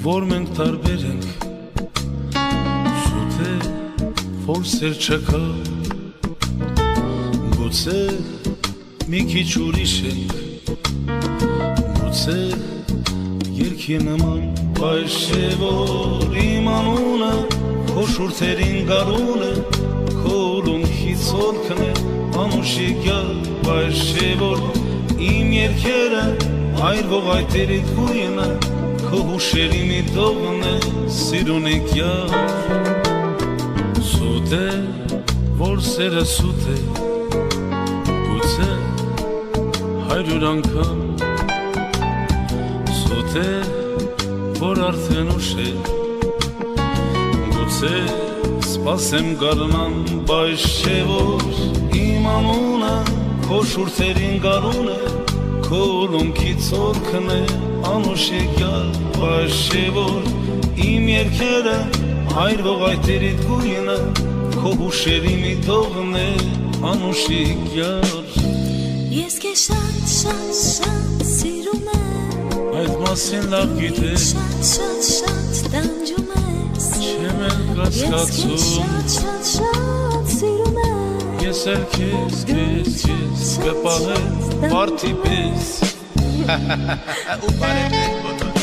որ մենք տարբեր ենք Շուտ է, որ սեր չկա Գուցե մի քիչ ուրիշ ենք Գուցե երկի նման Բայց չէ որ իմ անունը Քո շուրթերին գարունը Քո լունքից ոլքն է Անուշիկյալ Բայց չէ որ իմ երկերը Այր ողայտերիդ գույնը Քո հուշերի մի դողն է Սիրունիկ յար Սուտ է, որ սերը սուտ է Գուցե 100 անգամ Սուտ է, որ արդեն ուշ է Գուցե սպասեմ գարնան Բայց չէ որ իմ անունը Քո շուրթերին գարուն է Քո լունքից ոլքն է Անուշիկյալ Բայց չէ որ իմ երկերը Հայր ողայտերիդ գույնը Քո հուշերի մի դողն է Անուշիկյալ Ես քեզ շատ սիրում եմ Այդ մասին լավ գիտես Շատ տանջում ես Չեմ էլ կասկածում Ես քեզ շատ սիրում եմ Ես էլ քեզ կպահեմ վարդի պես Ու բարև ենք բոլոր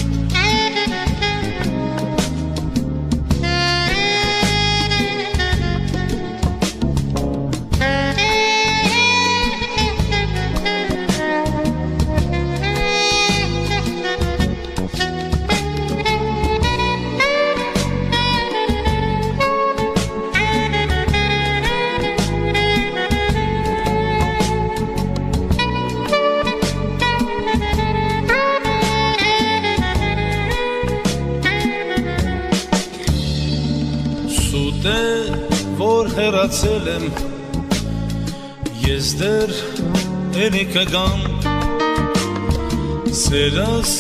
Որ հեռացել եմ Ես դեռ էլի կգամ Սերս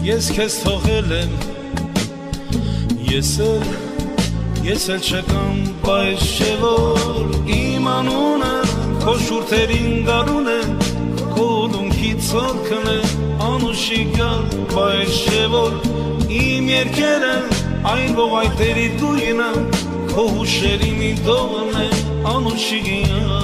ես քեզ թողել եմ Ես էլ չկամ Բայց չէ որ իմ անունը Քո շուրթերին գարուն է Քո լունքից ոլքն է Անուշիկյալ Բայց չէ որ իմ երկերը Այն ողայտերի դույնը Քո հուշերի մի դողն է Անուշիկյալ